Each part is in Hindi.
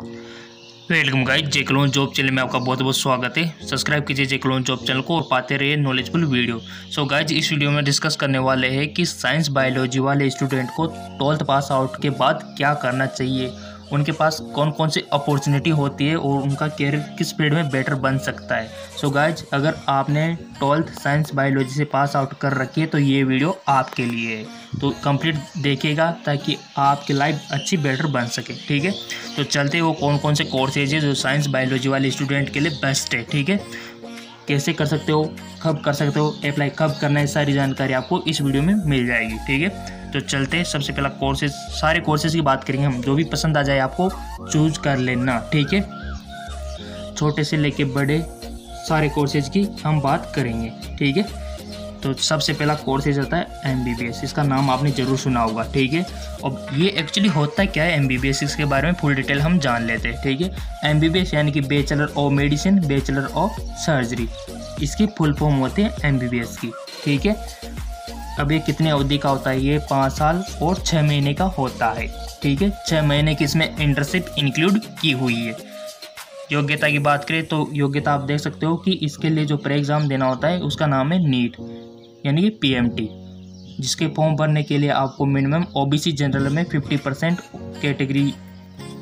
वेलकम गाइस, जे क्लोन जॉब चैनल में आपका बहुत बहुत स्वागत है। सब्सक्राइब कीजिए जे क्लोन जॉब चैनल को और पाते रहिए नॉलेजफुल वीडियो। सो गाइस, इस वीडियो में डिस्कस करने वाले हैं कि साइंस बायोलॉजी वाले स्टूडेंट को 12th पास आउट के बाद क्या करना चाहिए, उनके पास कौन कौन सी अपॉर्चुनिटी होती है और उनका कैरियर किस फील्ड में बेटर बन सकता है। सो गाइज, अगर आपने 12th साइंस बायोलॉजी से पास आउट कर रखी है तो ये वीडियो आपके लिए है, तो कंप्लीट देखिएगा ताकि आपकी लाइफ अच्छी बेटर बन सके। ठीक है, तो चलते वो कौन कौन से कोर्सेज है जो साइंस बायोलॉजी वाले स्टूडेंट के लिए बेस्ट है। ठीक है, कैसे कर सकते हो, कब कर सकते हो, अप्लाई कब करना है, सारी जानकारी आपको इस वीडियो में मिल जाएगी। ठीक है, तो चलते हैं। सबसे पहला कोर्सेज, सारे कोर्सेज की बात करेंगे हम, जो भी पसंद आ जाए आपको चूज कर लेना। ठीक है, छोटे से लेके बड़े सारे कोर्सेज की हम बात करेंगे। ठीक है, तो सबसे पहला कोर्सेज आता है MBBS। इसका नाम आपने जरूर सुना होगा। ठीक है, और ये एक्चुअली होता है क्या है MBBS, इसके बारे में फुल डिटेल हम जान लेते हैं। ठीक है, MBBS यानी कि bachelor of medicine, bachelor of surgery, इसकी फुल फॉर्म होती है MBBS की। ठीक है, अब ये कितनी अवधि का होता है, ये 5 साल और 6 महीने का होता है। ठीक है, 6 महीने की इसमें इंटर्नशिप इंक्लूड की हुई है। योग्यता की बात करें तो योग्यता आप देख सकते हो कि इसके लिए जो प्री एग्ज़ाम देना होता है उसका नाम है नीट यानी कि PMT, जिसके फॉर्म भरने के लिए आपको मिनिमम OBC जनरल में 50% कैटेगरी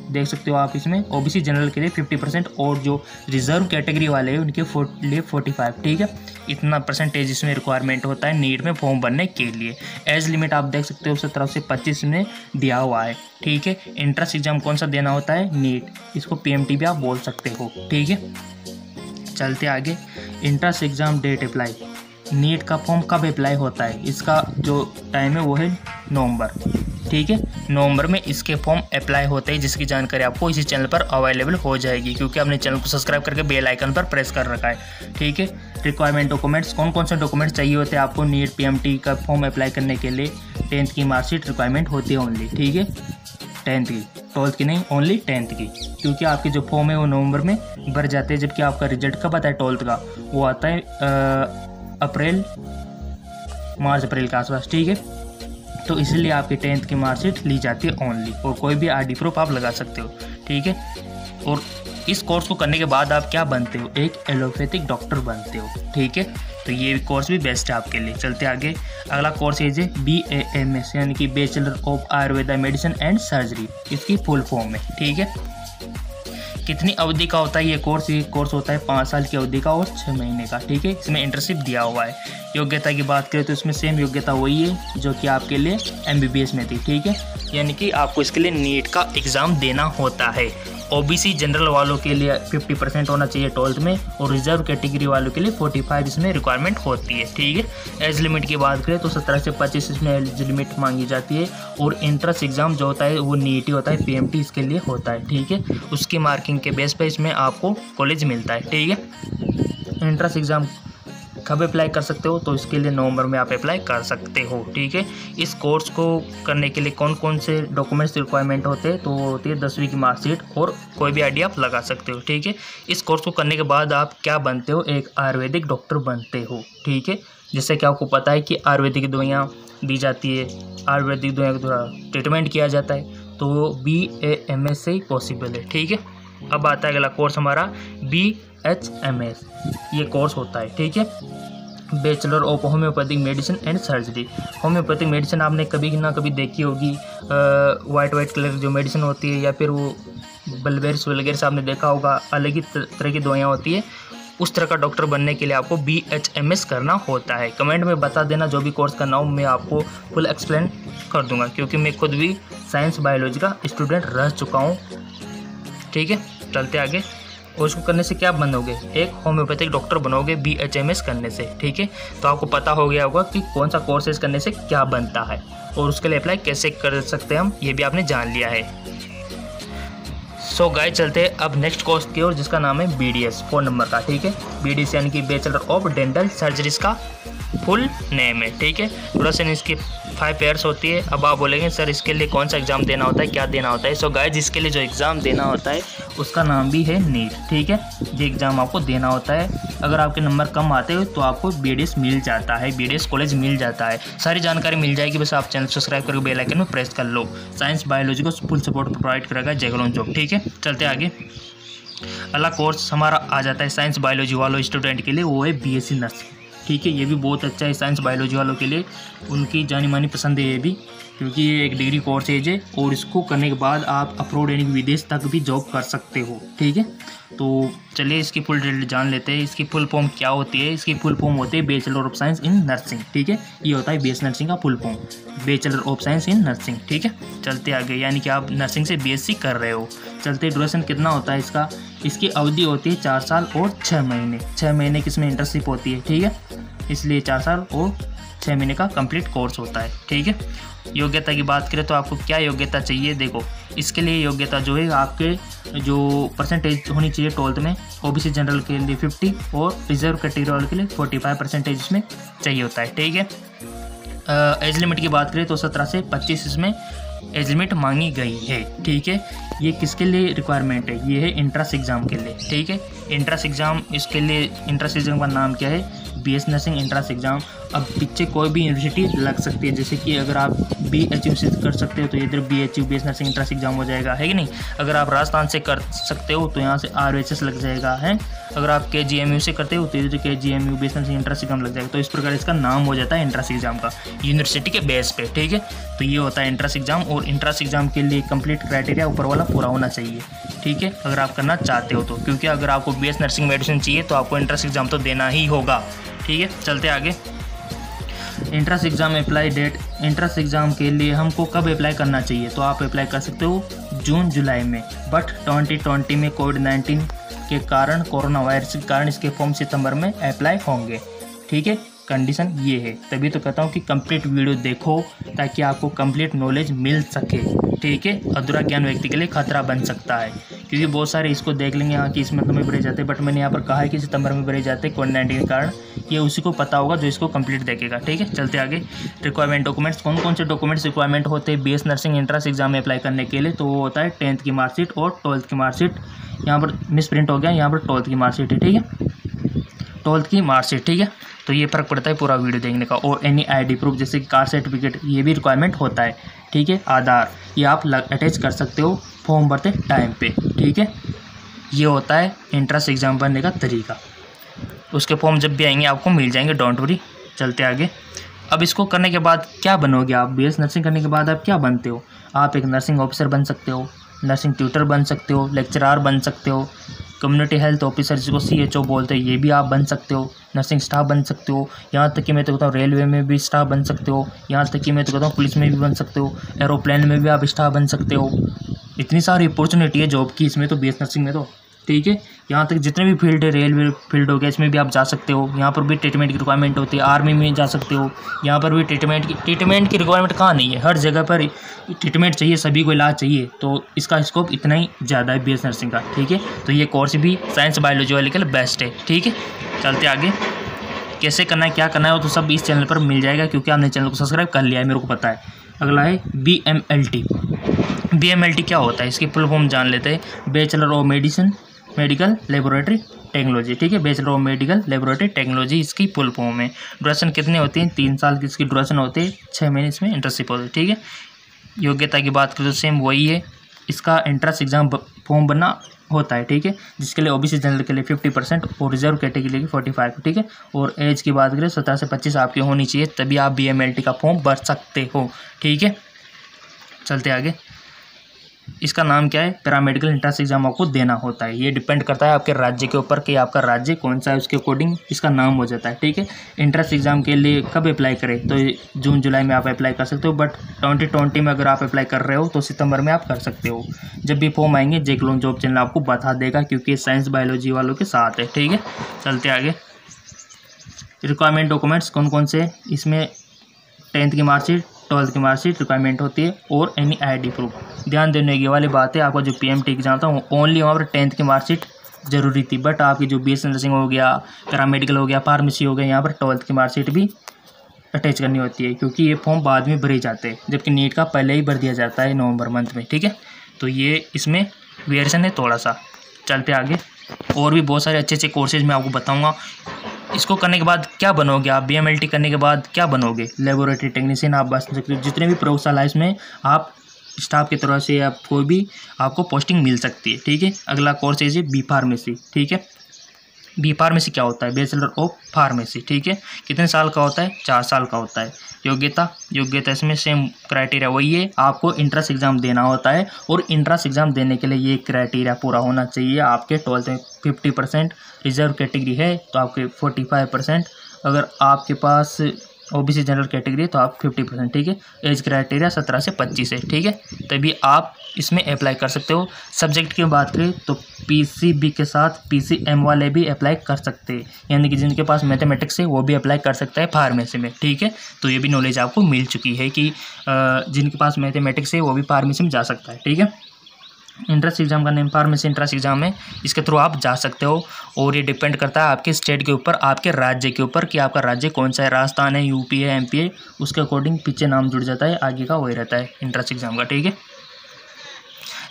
देख सकते हो आप, इसमें OBC जनरल के लिए 50% और जो रिजर्व कैटेगरी वाले हैं उनके लिए 45। ठीक है, इतना परसेंटेज इसमें रिक्वायरमेंट होता है नीट में फॉर्म भरने के लिए। एज लिमिट आप देख सकते हो 17 से 25 में दिया हुआ है। ठीक है, एंट्रेंस एग्जाम कौन सा देना होता है, नीट, इसको PMT भी आप बोल सकते हो। ठीक है, चलते आगे। Entrance exam date apply, NEET का फॉर्म कब अप्लाई होता है, इसका जो टाइम है वो है नवंबर। ठीक है, नवंबर में इसके फॉर्म अप्लाई होते हैं, जिसकी जानकारी आपको इसी चैनल पर अवेलेबल हो जाएगी, क्योंकि आपने चैनल को सब्सक्राइब करके बेल आइकन पर प्रेस कर रखा है। ठीक है, रिक्वायरमेंट डॉक्यूमेंट्स, कौन कौन से डॉक्यूमेंट्स चाहिए होते हैं आपको नीट PMT का फॉर्म अप्लाई करने के लिए। 10th की मार्कशीट रिक्वायरमेंट होती है ओनली। ठीक है, 10th की, 12th की नहीं, ओनली 10th की, क्योंकि आपके जो फॉर्म है वो नवंबर में भर जाते हैं, जबकि आपका रिजल्ट कब आता है 12th का, वो आता है मार्च अप्रैल के आसपास। ठीक है, तो इसलिए आपकी 10th की मार्कशीट ली जाती है ओनली, और कोई भी ID प्रूफ आप लगा सकते हो। ठीक है, और इस कोर्स को करने के बाद आप क्या बनते हो, एक एलोपैथिक डॉक्टर बनते हो। ठीक है, तो ये कोर्स भी बेस्ट है आपके लिए। चलते आगे, अगला कोर्स है BAMS यानी कि bachelor of Ayurveda medicine and surgery, इसकी फुल फॉर्म है। ठीक है, कितनी अवधि का होता है ये कोर्स, ये कोर्स होता है 5 साल की अवधि का और 6 महीने का। ठीक है, इसमें इंटर्नशिप दिया हुआ है। योग्यता की बात करें तो इसमें सेम योग्यता वही है जो कि आपके लिए MBBS में थी। ठीक है, यानी कि आपको इसके लिए नीट का एग्ज़ाम देना होता है। OBC जनरल वालों के लिए 50% होना चाहिए 12th में, और रिजर्व कैटेगरी वालों के लिए 45 इसमें रिक्वायरमेंट होती है। ठीक है, एज लिमिट की बात करें तो 17 से 25 इसमें एज लिमिट मांगी जाती है, और एंट्रेंस एग्ज़ाम जो होता है वो नीट ही होता है, PMT इसके लिए होता है। ठीक है, उसकी मार्किंग के बेस पे इसमें आपको कॉलेज मिलता है। ठीक है, एंट्रेंस एग्ज़ाम कब अप्लाई कर सकते हो, तो इसके लिए नवंबर में आप अप्लाई कर सकते हो। ठीक है, इस कोर्स को करने के लिए कौन कौन से डॉक्यूमेंट्स रिक्वायरमेंट होते हैं, तो वो होती है 10वीं की मार्कशीट और कोई भी ID आप लगा सकते हो। ठीक है, इस कोर्स को करने के बाद आप क्या बनते हो, एक आयुर्वेदिक डॉक्टर बनते हो। ठीक है, जिससे कि आपको पता है कि आयुर्वेदिक दवाइयाँ दी जाती है, आयुर्वेदिक दवाइयों के द्वारा ट्रीटमेंट किया जाता है, तो वो BAMS से ही पॉसिबल है। ठीक है, अब आता है अगला कोर्स हमारा BHMS, ये कोर्स होता है। ठीक है, bachelor of homeopathic medicine and surgery. Homeopathic medicine आपने कभी ना कभी देखी होगी, वाइट कलर जो मेडिसिन होती है, या फिर वो बल्वेरिस वगैरह से आपने देखा होगा, अलग ही तरह की दवाइयाँ होती है। उस तरह का डॉक्टर बनने के लिए आपको BHMS करना होता है। कमेंट में बता देना जो भी कोर्स करना हो, मैं आपको फुल एक्सप्लेन कर दूंगा, क्योंकि मैं खुद भी साइंस बायोलॉजी का स्टूडेंट रह चुका हूँ। ठीक है, चलते आगे। और उसको करने से क्या बनोगे, एक होम्योपैथिक डॉक्टर बनोगे BHMS करने से। ठीक है, तो आपको पता हो गया होगा कि कौन सा कोर्सेज करने से क्या बनता है, और उसके लिए अप्लाई कैसे कर सकते हैं हम, ये भी आपने जान लिया है। सो गाइस, चलते हैं अब नेक्स्ट कोर्स की ओर, जिसका नाम है BDS 4 नंबर का। ठीक है, BDS यानी कि बैचलर ऑफ डेंटल सर्जरीज का फुल नेम है, ठीक है। ड्यूरेशन इसकी 5 पेयर्स होती है। अब आप बोलेंगे सर इसके लिए कौन सा एग्ज़ाम देना होता है, क्या देना होता है। सो गाइज इसके लिए जो एग्ज़ाम देना होता है उसका नाम भी है नीट, ठीक है। ये एग्ज़ाम आपको देना होता है। अगर आपके नंबर कम आते हैं तो आपको BDS मिल जाता है, BDS कॉलेज मिल जाता है। सारी जानकारी मिल जाएगी, बस आप चैनल सब्सक्राइब करके बेल आइकन में प्रेस कर लो। साइंस बायोलॉजी को फुल सपोर्ट प्रोवाइड करेगा जैकलॉन जॉब, ठीक है। चलते आगे। अगला कोर्स हमारा आ जाता है साइंस बायोलॉजी वालों स्टूडेंट के लिए, वो है BSc नर्सिंग, ठीक है। ये भी बहुत अच्छा है साइंस बायोलॉजी वालों के लिए, उनकी जानी मानी पसंद है ये भी, क्योंकि ये एक डिग्री कोर्स है और इसको करने के बाद आप अब्रॉड यानी विदेश तक भी जॉब कर सकते हो, ठीक है। तो चलिए इसकी फुल डिटेल जान लेते हैं। इसकी फुल फॉर्म क्या होती है। इसकी फुल फॉर्म होती है bachelor of science in nursing, ठीक है। ये होता है BS नर्सिंग का full form, bachelor of science in nursing, ठीक है। चलते आगे, यानी कि आप नर्सिंग से BSc कर रहे हो। चलते ड्यूरेशन कितना होता है इसका। इसकी अवधि होती है 4 साल और 6 महीने। 6 महीने की इसमें इंटर्नशिप होती है, ठीक है। इसलिए 4 साल और 6 महीने का कंप्लीट कोर्स होता है, ठीक है। योग्यता की बात करें तो आपको क्या योग्यता चाहिए। देखो इसके लिए योग्यता जो है आपके जो परसेंटेज होनी चाहिए 12th में, OBC जनरल के लिए 50 और रिजर्व कैटेगरी के लिए 45% इसमें चाहिए होता है, ठीक है। एज लिमिट की बात करें तो 17 से 25 इसमें एज लिमिट मांगी गई है, ठीक है। ये किसके लिए रिक्वायरमेंट है, ये है इंट्रेंस एग्ज़ाम के लिए, ठीक है। इंट्रेंस एग्ज़ाम, इसके लिए इंट्रेंस एग्ज़ाम का नाम क्या है, BS नर्सिंग इंट्रेंस एग्ज़ाम। अब पीछे कोई भी यूनिवर्सिटी लग सकती है, जैसे कि अगर आप BHU से कर सकते हो तो इधर BHU BS nursing entrance exam हो जाएगा, है कि नहीं। अगर आप राजस्थान से कर सकते हो तो यहाँ से RHS लग जाएगा, है। अगर आप KGMU से करते हो तो इधर KGMU BS nursing entrance exam लग जाएगा। तो इस प्रकार इसका नाम हो जाता है इंट्रेंस एग्ज़ाम का, यूनिवर्सिटी के बेस पे, ठीक है। तो ये होता है इंट्रेंस एग्ज़ाम, और इंट्रेंस एग्ज़ाम के लिए कंप्लीट क्राइटेरिया ऊपर वाला पूरा होना चाहिए, ठीक है, अगर आप करना चाहते हो तो। क्योंकि अगर आपको BS नर्सिंग मेडिसिन चाहिए तो आपको इंट्रेंस एग्ज़ाम तो देना ही होगा, ठीक है। चलते आगे। Entrance exam apply date. Entrance exam के लिए हमको कब अप्लाई करना चाहिए, तो आप अप्लाई कर सकते हो जून जुलाई में। बट 2020 में कोविड-19 के कारण, कोरोना वायरस के कारण इसके फॉर्म सितंबर में अप्लाई होंगे, ठीक है। कंडीशन ये है, तभी तो कहता हूँ कि कंप्लीट वीडियो देखो ताकि आपको कंप्लीट नॉलेज मिल सके, ठीक है। अधूरा ज्ञान व्यक्ति के लिए खतरा बन सकता है, क्योंकि बहुत सारे इसको देख लेंगे हाँ कि इसमें में भरे जाते हैं, बट मैंने यहाँ पर कहा है कि सितंबर में भरे जाते हैं कोविड-19 के कारण। ये उसी को पता होगा जो इसको कंप्लीट देखेगा, ठीक है। चलते आगे। रिक्वायरमेंट डॉक्यूमेंट्स, कौन कौन से डॉक्यूमेंट्स रिक्वायरमेंट होते हैं BS नर्सिंग इंट्रेंस एग्जाम में अप्लाई करने के लिए, तो वो होता है 10th की मार्कशीट और 12th की मार्कशीट। यहाँ पर मिस प्रिंट हो गया, यहाँ पर 12th की मार्कशीट है, ठीक है, 12th की मार्कशीट, ठीक है। तो ये फ़र्क पड़ता है पूरा वीडियो देखने का। और एनी ID प्रूफ जैसे कि कास्ट सर्टिफिकेट, ये भी रिक्वायरमेंट होता है, ठीक है। आधार, ये आप अटैच कर सकते हो फॉर्म भरते टाइम पे, ठीक है। ये होता है इंट्रेंस एग्ज़ाम भरने का तरीका। उसके फॉर्म जब भी आएंगे आपको मिल जाएंगे, डोंट वरी। चलते आगे। अब इसको करने के बाद क्या बनोगे आप, BS नर्सिंग करने के बाद आप क्या बनते हो। आप एक नर्सिंग ऑफिसर बन सकते हो, नर्सिंग ट्यूटर बन सकते हो, लेक्चरार बन सकते हो, कम्युनिटी हेल्थ ऑफिसर जिसको CHO बोलते हैं ये भी आप बन सकते हो, नर्सिंग स्टाफ बन सकते हो। यहाँ तक कि मैं तो कहता हूँ रेलवे में भी स्टाफ बन सकते हो, यहाँ तक कि मैं तो कहता हूँ पुलिस में भी बन सकते हो, एरोप्लेन में भी आप स्टाफ बन सकते हो। इतनी सारी अपॉर्चुनिटी है जॉब की इसमें तो, BS नर्सिंग में तो, ठीक है। यहाँ तक जितने भी फील्ड है, रेलवे फील्ड हो गया, इसमें भी आप जा सकते हो। यहाँ पर भी ट्रीटमेंट की रिक्वायरमेंट होती है, आर्मी में जा सकते हो। यहाँ पर भी ट्रीटमेंट की रिक्वायरमेंट कहाँ नहीं है, हर जगह पर ट्रीटमेंट चाहिए, सभी को इलाज चाहिए। तो इसका स्कोप इतना ही ज़्यादा है BS नर्सिंग का, ठीक है। तो ये कोर्स भी साइंस बायोलॉजी वाले के लिए बेस्ट है, ठीक है। चलते आगे। कैसे करना है, क्या करना है, वो तो सब इस चैनल पर मिल जाएगा, क्योंकि आपने चैनल को सब्सक्राइब कर लिया है, मेरे को पता है। अगला है BMLT। BMLT क्या होता है, इसकी फुल फॉर्म जान लेते हैं। Bachelor of medical laboratory technology, ठीक है। Bachelor of medical laboratory technology इसकी फुल फॉर्म है। ड्यूरेशन कितनी होती है, 3 साल की इसकी ड्यूरेशन होती है, 6 महीने इसमें इंटर्नशिप होती है, ठीक है। योग्यता की बात करें तो सेम वही है। इसका एंट्रेंस एग्जाम फॉर्म बनना होता है, ठीक है, जिसके लिए OBC जनरल के लिए 50% और रिजर्व कैटेगरी के लिए 45, ठीक है। और एज की बात करें 17 से 25 आपकी होनी चाहिए, तभी आप BMLT का फॉर्म भर सकते हो, ठीक है। चलते आगे। इसका नाम क्या है, पैरामेडिकल एंट्रेंस एग्जाम आपको देना होता है। ये डिपेंड करता है आपके राज्य के ऊपर कि आपका राज्य कौन सा है, उसके अकॉर्डिंग इसका नाम हो जाता है, ठीक है। एंट्रेंस एग्जाम के लिए कब अप्लाई करें, तो जून जुलाई में आप अप्लाई कर सकते हो, बट 2020 में अगर आप अप्लाई कर रहे हो तो सितंबर में आप कर सकते हो। जब भी फॉर्म आएंगे जैकलॉन जॉब चैनल आपको बता देगा, क्योंकि साइंस बायोलॉजी वालों के साथ है, ठीक है। चलते आगे। रिक्वायरमेंट डॉक्यूमेंट्स कौन कौन से, इसमें 10th की मार्कशीट, 12th की मार्कशीट रिक्वायरमेंट होती है, और एनी ID प्रूफ। ध्यान देने की वाली बात है, आपका जो PMT एग्जाम था वो ओनली वहाँ पर 10th की मार्कशीट ज़रूरी थी, बट आपकी जो BSc नर्सिंग हो गया, पैरामेडिकल हो गया, फार्मेसी हो गया, यहाँ पर 12th की मार्कशीट भी अटैच करनी होती है, क्योंकि ये फॉर्म बाद में भरे जाते हैं, जबकि नीट का पहले ही भर दिया जाता है नवंबर मंथ में। ठीक है, तो ये इसमें वेरिएशन है थोड़ा सा। चलते आगे, और भी बहुत सारे अच्छे अच्छे कोर्सेज मैं आपको बताऊंगा। इसको करने के बाद क्या बनोगे आप, BMLT करने के बाद क्या बनोगे, लेबोरेटरी टेक्नीशियन आप बन सकते हो। जितने भी प्रयोगशाला है इसमें आप स्टाफ की तरह से आप कोई भी आपको पोस्टिंग मिल सकती है। ठीक है, अगला कोर्स है बी फार्मेसी। ठीक है, बी फार्मेसी क्या होता है, बैचलर ऑफ फार्मेसी। ठीक है, कितने साल का होता है, 4 साल का होता है। योग्यता इसमें सेम क्राइटेरिया वही है, आपको इंट्रेंस एग्ज़ाम देना होता है, और इंट्रेंस एग्ज़ाम देने के लिए ये क्राइटेरिया पूरा होना चाहिए। आपके 12th में 50% रिजर्व कैटेगरी है तो आपके 45%, अगर आपके पास OBC जनरल कैटेगरी है तो आप 50%। ठीक है, एज क्राइटेरिया 17 से 25 है। ठीक है, तभी आप इसमें अप्लाई कर सकते हो। सब्जेक्ट की बात करें तो PCB के साथ PCM वाले भी अप्लाई कर सकते हैं, यानी कि जिनके पास मैथमेटिक्स है वो भी अप्लाई कर सकता है फार्मेसी में। ठीक है, तो ये भी नॉलेज आपको मिल चुकी है कि जिनके पास मैथमेटिक्स है वो भी फार्मेसी में जा सकता है। ठीक है, इंट्रेंस एग्जाम का नेम फार्मेसी इंट्रेंस एग्जाम है, इसके थ्रू आप जा सकते हो, और ये डिपेंड करता है आपके स्टेट के ऊपर, आपके राज्य के ऊपर कि आपका राज्य कौन सा है, राजस्थान है, यूपी है, MP है, उसके अकॉर्डिंग पीछे नाम जुड़ जाता है, आगे का वही रहता है इंट्रेंस एग्जाम का। ठीक है,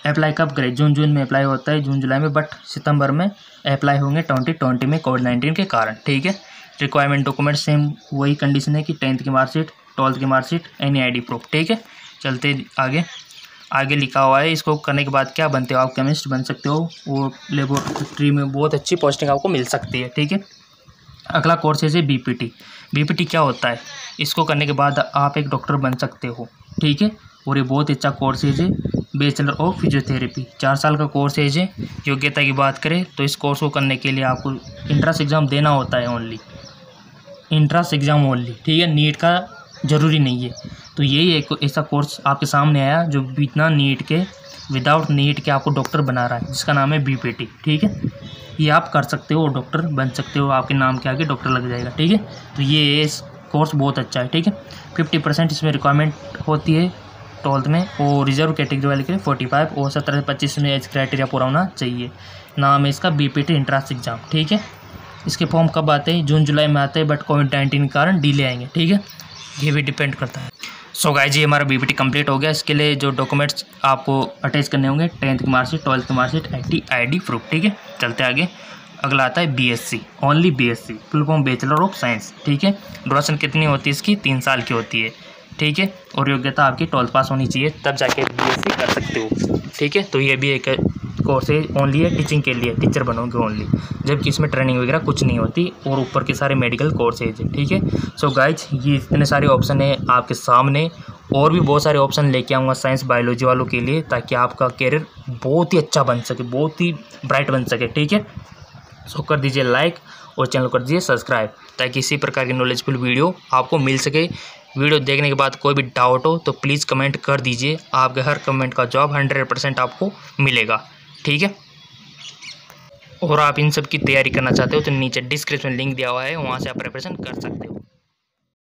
अप्लाई कब करें, जून में अप्लाई होता है, जून जुलाई में, बट सितंबर में अप्लाई होंगे 2020 में कोविड-19 के कारण। ठीक है, रिक्वायरमेंट डॉक्यूमेंट सेम वही कंडीशन है कि 10th की मार्कशीट, 12th की मार्कशीट, एनी ID प्रूफ। ठीक है, चलते आगे लिखा हुआ है, इसको करने के बाद क्या बनते हो आप, केमिस्ट बन सकते हो, और लेबोरेटरी में बहुत अच्छी पोस्टिंग आपको मिल सकती है। ठीक है, अगला कोर्स है BPT क्या होता है, इसको करने के बाद आप एक डॉक्टर बन सकते हो। ठीक है, और ये बहुत अच्छा कोर्स है बैचलर ऑफ फिजियोथेरेपी, 4 साल का कोर्स है। योग्यता की बात करें तो इस कोर्स को करने के लिए आपको इंट्रेंस एग्ज़ाम देना होता है, ओनली इंट्रेंस एग्ज़ाम ओनली। ठीक है, नीट का ज़रूरी नहीं है। तो यही एक ऐसा कोर्स आपके सामने आया जो बिना नीट के, विदाउट नीट के आपको डॉक्टर बना रहा है, जिसका नाम है BPT। ठीक है, ये आप कर सकते हो, डॉक्टर बन सकते हो, आपके नाम के आगे डॉक्टर लग जाएगा। ठीक है, तो ये कोर्स बहुत अच्छा है। ठीक है, 50% इसमें रिक्वायरमेंट होती है 12th में, और रिजर्व कैटेगरी वाले के लिए 45, और 17 से 25 में एज क्राइटेरिया पूरा होना चाहिए। नाम है इसका BPT इंट्रेंस एग्ज़ाम। ठीक है, इसके फॉर्म कब आते हैं, जून जुलाई में आते हैं, बट कोविड-19 के कारण डिले आएंगे। ठीक है, ये भी डिपेंड करता है। सो गाइस जी, हमारा BPT कंप्लीट हो गया। इसके लिए जो डॉक्यूमेंट्स आपको अटैच करने होंगे, 10th की मार्कशीट, 12th की मार्कशीट, ID प्रूफ। ठीक है, चलते आगे। अगला आता है BSc, only BSc, full form bachelor of science. ठीक है, ड्यूरेशन कितनी होती है इसकी, 3 साल की होती है। ठीक है, और योग्यता आपकी 12th पास होनी चाहिए, तब जाके BSc कर सकते हो। ठीक है, तो ये भी एक कोर्स है, ओनली है टीचिंग के लिए, टीचर बनोगे ओनली, जबकि इसमें ट्रेनिंग वगैरह कुछ नहीं होती, और ऊपर के सारे मेडिकल कोर्सेज है। ठीक है, सो गाइज ये इतने सारे ऑप्शन है आपके सामने, और भी बहुत सारे ऑप्शन लेके आऊँगा साइंस बायोलॉजी वालों के लिए, ताकि आपका कैरियर बहुत ही अच्छा बन सके, बहुत ही ब्राइट बन सके। ठीक है, सो कर दीजिए लाइक और चैनल कर दीजिए सब्सक्राइब, ताकि इसी प्रकार की नॉलेजफुल वीडियो आपको मिल सके। वीडियो देखने के बाद कोई भी डाउट हो तो प्लीज़ कमेंट कर दीजिए, आपके हर कमेंट का जवाब 100% आपको मिलेगा। ठीक है, और आप इन सब की तैयारी करना चाहते हो तो नीचे डिस्क्रिप्शन लिंक दिया हुआ है, वहाँ से आप प्रिपरेशन कर सकते हो।